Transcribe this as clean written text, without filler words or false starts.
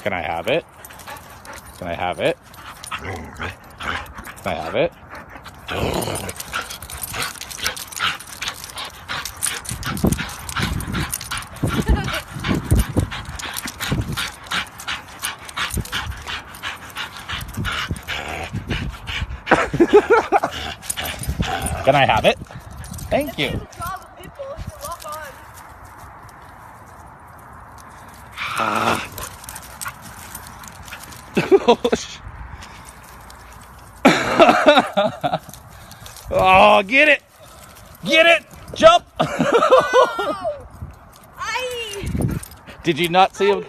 Can I have it? Can I have it? Can I have it? Can I have it? Thank you. Oh, get it! Get it! Jump! Did you not see him?